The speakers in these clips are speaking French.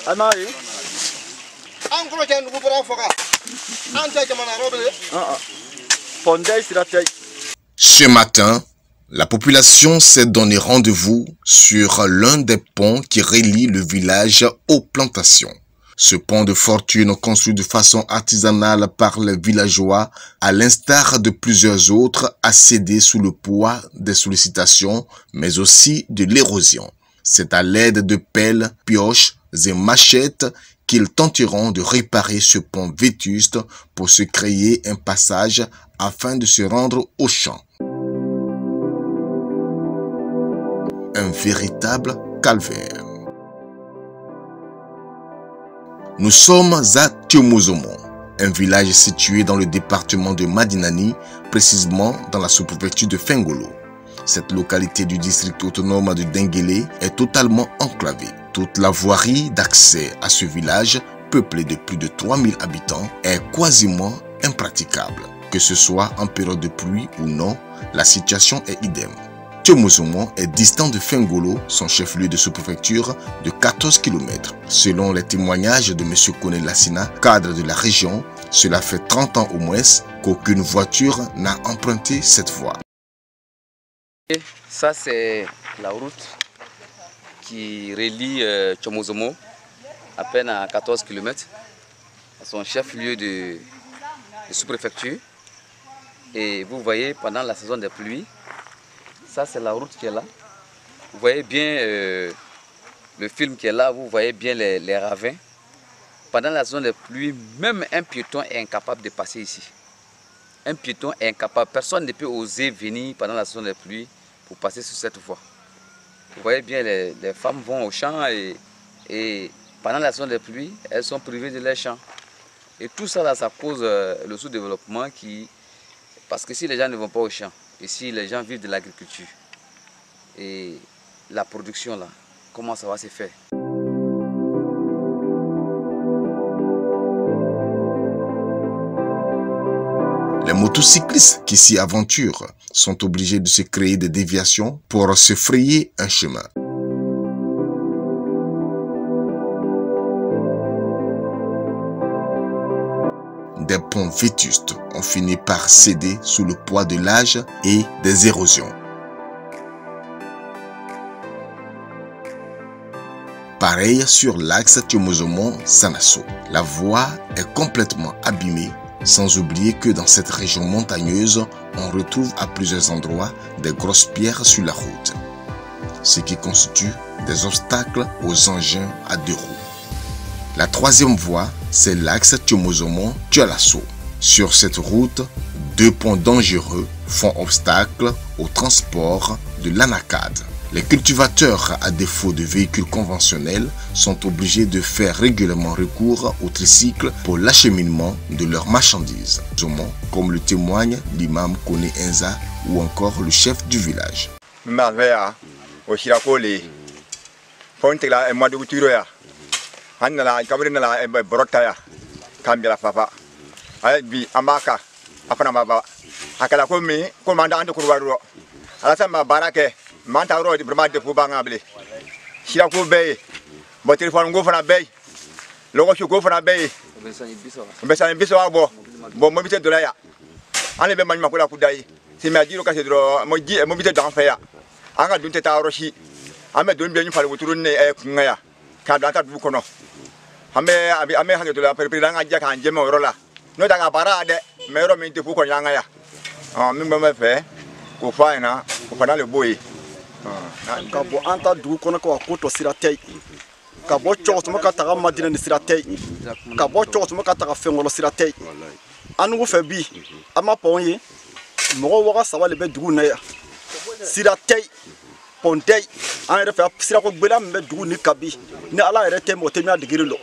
Anaï. Ce matin, la population s'est donné rendez-vous sur l'un des ponts qui relie le village aux plantations. Ce pont de fortune construit de façon artisanale par les villageois, à l'instar de plusieurs autres, a cédé sous le poids des sollicitations, mais aussi de l'érosion. C'est à l'aide de pelles, pioches et machettes qu'ils tenteront de réparer ce pont vétuste pour se créer un passage afin de se rendre au champ. Un véritable calvaire. Nous sommes à Tiomozomo, un village situé dans le département de Madinani, précisément dans la sous-préfecture de Fengolo. Cette localité du district autonome de Denguélé est totalement enclavée. Toute la voirie d'accès à ce village, peuplé de plus de 3000 habitants, est quasiment impraticable. Que ce soit en période de pluie ou non, la situation est idem. Tiomozomo est distant de Fengolo, son chef-lieu de sous-préfecture, de 14 km. Selon les témoignages de M. Kone Lassina, cadre de la région, cela fait 30 ans au moins qu'aucune voiture n'a emprunté cette voie. Ça, c'est la route qui relie Tiomozomo, à peine à 14 km, à son chef-lieu de sous-préfecture. Et vous voyez, pendant la saison des pluies, ça c'est la route qui est là. Vous voyez bien le film qui est là, vous voyez bien les ravins. Pendant la saison des pluies, même un piéton est incapable de passer ici. Un piéton est incapable. Personne ne peut oser venir pendant la saison des pluies pour passer sur cette voie. Vous voyez bien, les femmes vont au champ et pendant la saison des pluies, elles sont privées de leurs champs. Et tout ça, là, ça cause le sous-développement parce que si les gens ne vont pas au champ, ici, les gens vivent de l'agriculture. Et la production, là, comment ça va se faire? Les motocyclistes qui s'y aventurent sont obligés de se créer des déviations pour se frayer un chemin. Des ponts vétustes ont fini par céder sous le poids de l'âge et des érosions. Pareil sur l'axe Tiomozomo-Sanasso. La voie est complètement abîmée, sans oublier que dans cette région montagneuse, on retrouve à plusieurs endroits des grosses pierres sur la route, ce qui constitue des obstacles aux engins à deux roues. La troisième voie, c'est l'axe Tiomozomo-Tiolasso. Sur cette route, deux ponts dangereux font obstacle au transport de l'anacade. Les cultivateurs, à défaut de véhicules conventionnels, sont obligés de faire régulièrement recours au tricycle pour l'acheminement de leurs marchandises, comme le témoigne l'imam Kone Enza ou encore le chef du village. Hanala kabrinala borotaya kambira papa ay bi amaka apana baba akala ko mi ko manda ande kurwaro ala sama barake manta ro di brmade fu bangable shira ko be bo telefon go fana be logo shu go fana be besani biso abo bo mo bite dolaya ane be manima ko la kudai si me adiro ka se dro mo ji mo bite dan fa ya anga dunte ta ro shi ame don be nyu fale woturun ne e kunga ka data du kono ame ha de la perpiranga ja kan je mo rola no daga parade me ro mi te fu ko nyanga ya mi me fe ko faina ko fana le boy ka bo anta du kono ko to siratei ka bo chos mo ka taga madina ni siratei ka bo chos mo ka taga fengolo siratei anu fe bi ama ponye mo wo ga sawa le be du na ya siratei pondei an yɛrɛ fɛ sira ko gbela min bɛ dugu ni kabi ni ala yɛrɛ tɛ o tɛ ɲɛ digiri lɔ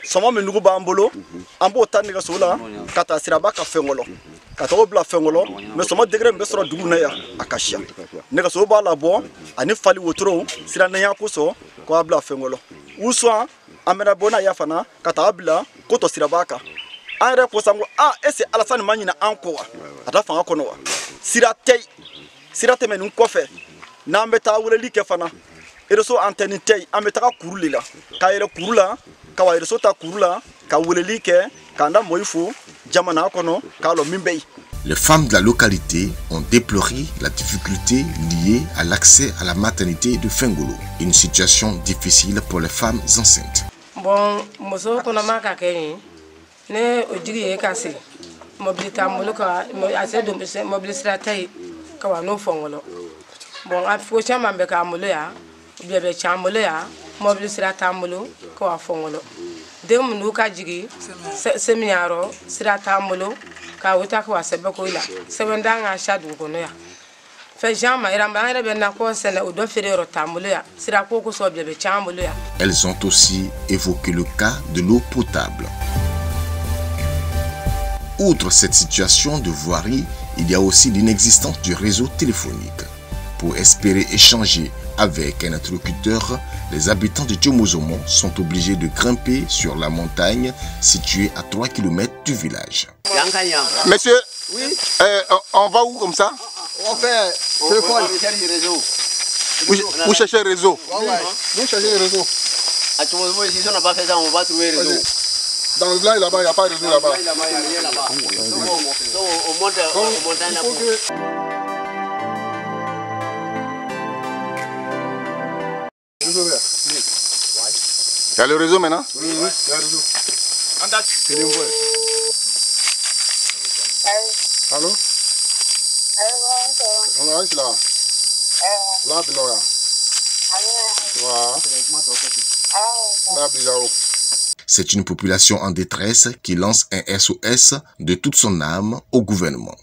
sɔmɔ min nugu b'an bolo an b'o ta nɛgɛso la ka taa siraba ka fɛngɔlɔ ka taa o bila fɛngɔlɔ mɛ sɔmɔ digiri min bɛ sɔrɔ dugu na yan a ka siya nɛgɛso b'a labɔ ani fali wotoro siranɛya kosɔn ko a bila fɛngɔlɔ u sɔn an bɛna bɔ n'a ya fana ka taa bila ko tɔ siraba kan an yɛrɛ ko san ko ese alasani ma ɲina an kɔ wa a ta fanga kɔnɔ wa sira tɛ mɛ nin kɔfɛ n'an bɛ taa weleli kɛ fana réseau antenne tey an bɛ taga kuru de la k'a yɛlɛ kuru la ka wa réseau ta kuru la ka weleli kɛ k'an da mɔgɔw fo jamana kɔnɔ k'a lɔ min bɛ yen. Les femmes de la localité ont déploré la difficulté liée à l'accès à la maternité de Fengolo, une situation difficile pour les femmes enceintes. Bon, muso kɔnɔma ka kɛ yen ne o jigi ye ka se mobili t'an bolo ka a se don mobili sira tɛ yen ka wa n'o Fengolo. Bon, a ko caman bɛ k'an bolo yan bɛɛ bɛ c'an bolo yan mobili sira t'an bolo ka wa Fengolo. Den minnu ka jigi semiyɔrɔ sira t'an bolo ka wuta ka wa sɛbɛn ko la sɛbɛn d'an ka sa dugu kɔnɔ yan. Elles ont aussi évoqué le cas de l'eau potable. Outre cette situation de voirie, il y a aussi l'inexistence du réseau téléphonique. Pour espérer échanger avec un interlocuteur, les habitants de Tchomozomo sont obligés de grimper sur la montagne située à 3 km du village. Monsieur, oui? On va où comme ça? On fait téléphone. Vous cherchez le réseau? Oui. Vous cherchez le réseau. À Tchomozomo, ici, si on n'a pas fait ça, on va trouver le réseau. Dans le village là-bas, il n'y a pas de réseau là-bas. Il n'y a rien là-bas. On monte là-bas. Il y a le réseau maintenant? Oui, il y a le réseau. Allô? On est là. Là, C'est une population en détresse qui lance un SOS de toute son âme au gouvernement.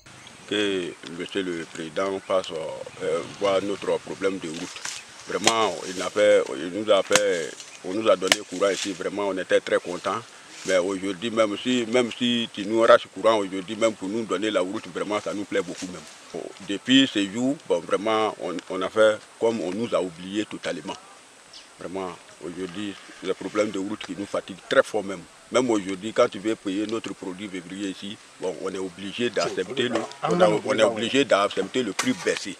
Que Monsieur le Président passe voir notre problème de route. Vraiment, on nous a donné courant ici, vraiment on était très contents. Mais aujourd'hui, même si tu nous arraches courant aujourd'hui, même pour nous donner la route, vraiment ça nous plaît beaucoup même. Depuis ces jours, bon, vraiment on a fait comme on nous a oubliés totalement. Vraiment, aujourd'hui, le problème de route qui nous fatigue très fort même. Même aujourd'hui, quand tu veux payer notre produit février ici, bon, on est obligé d'accepter le prix baissé.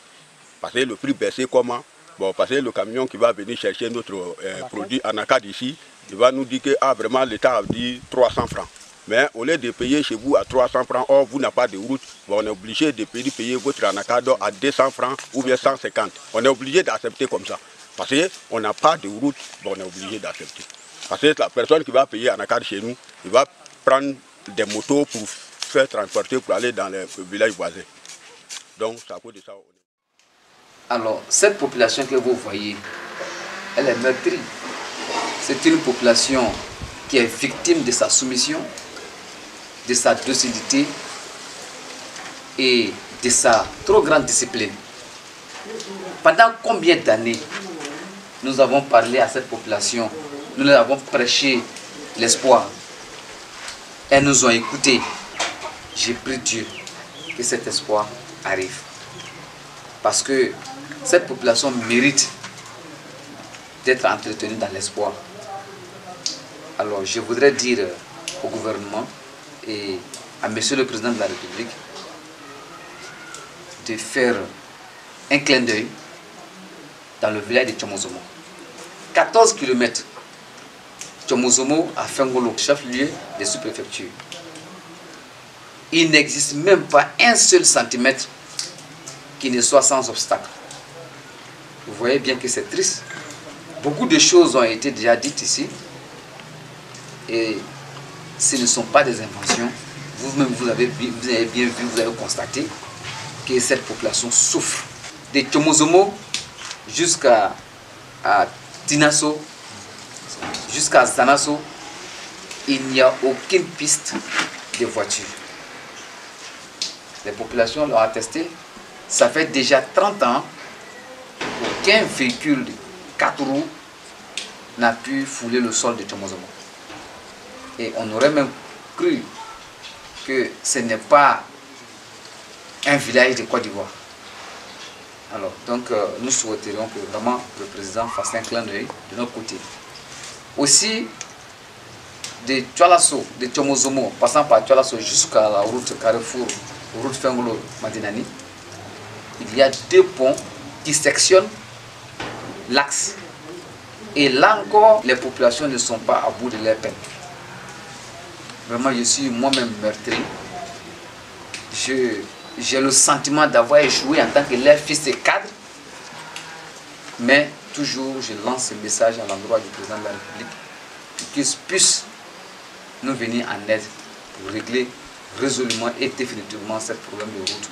Parce que le prix baissé comment? Bon, parce que le camion qui va venir chercher notre produit en Acad ici, il va nous dire que vraiment l'État a dit 300 francs. Mais au lieu de payer chez vous à 300 francs, or vous n'avez pas de route, bon, on est obligé de payer votre anacado à 200 francs ou bien 150. On est obligé d'accepter comme ça. Parce qu'on n'a pas de route, bon, on est obligé d'accepter. Parce que la personne qui va payer anacado chez nous, il va prendre des motos pour faire transporter pour aller dans les villages voisins. Donc, c'est à cause de ça. Alors, cette population que vous voyez, elle est meurtrie. C'est une population qui est victime de sa soumission, de sa docilité et de sa trop grande discipline. Pendant combien d'années nous avons parlé à cette population, nous leur avons prêché l'espoir. Elles nous ont écoutés. J'ai prié Dieu que cet espoir arrive. Parce que cette population mérite d'être entretenue dans l'espoir. Alors je voudrais dire au gouvernement et à Monsieur le Président de la République de faire un clin d'œil dans le village de Tchomozomo. 14 km Tchomozomo à Fengolo, chef-lieu des sous-préfectures. Il n'existe même pas un seul centimètre qui ne soit sans obstacle. Vous voyez bien que c'est triste. Beaucoup de choses ont été déjà dites ici. Et ce ne sont pas des inventions. Vous-même, vous avez bien vu, vous avez constaté que cette population souffre. De Tchomozomo jusqu'à Tinasso, jusqu'à Zanasso, il n'y a aucune piste de voiture. Les populations l'ont attesté. Ça fait déjà 30 ans qu'aucun véhicule de 4 roues n'a pu fouler le sol de Tchomozomo. Et on aurait même cru que ce n'est pas un village de Côte d'Ivoire. Alors, donc, nous souhaiterions que vraiment le président fasse un clin d'œil de notre côté. Aussi, de Tchalasso, de Tchomozomo, passant par Tchalasso jusqu'à la route Carrefour, route Fengolo-Madinani, il y a 2 ponts qui sectionnent l'axe Et là encore, les populations ne sont pas à bout de leur peine. Vraiment, je suis moi-même meurtri. J'ai le sentiment d'avoir échoué en tant que leur fils et cadre. Mais toujours, je lance ce message à l'endroit du président de la République pour qu'il puisse nous venir en aide pour régler résolument et définitivement ce problème de route.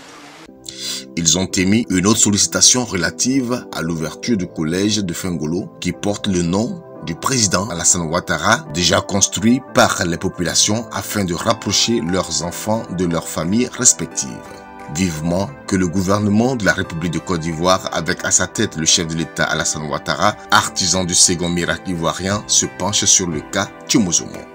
Ils ont émis une autre sollicitation relative à l'ouverture du collège de Fengolo qui porte le nom du président Alassane Ouattara, déjà construit par les populations afin de rapprocher leurs enfants de leurs familles respectives. Vivement que le gouvernement de la République de Côte d'Ivoire, avec à sa tête le chef de l'État Alassane Ouattara, artisan du second miracle ivoirien, se penche sur le cas Tchomozomo.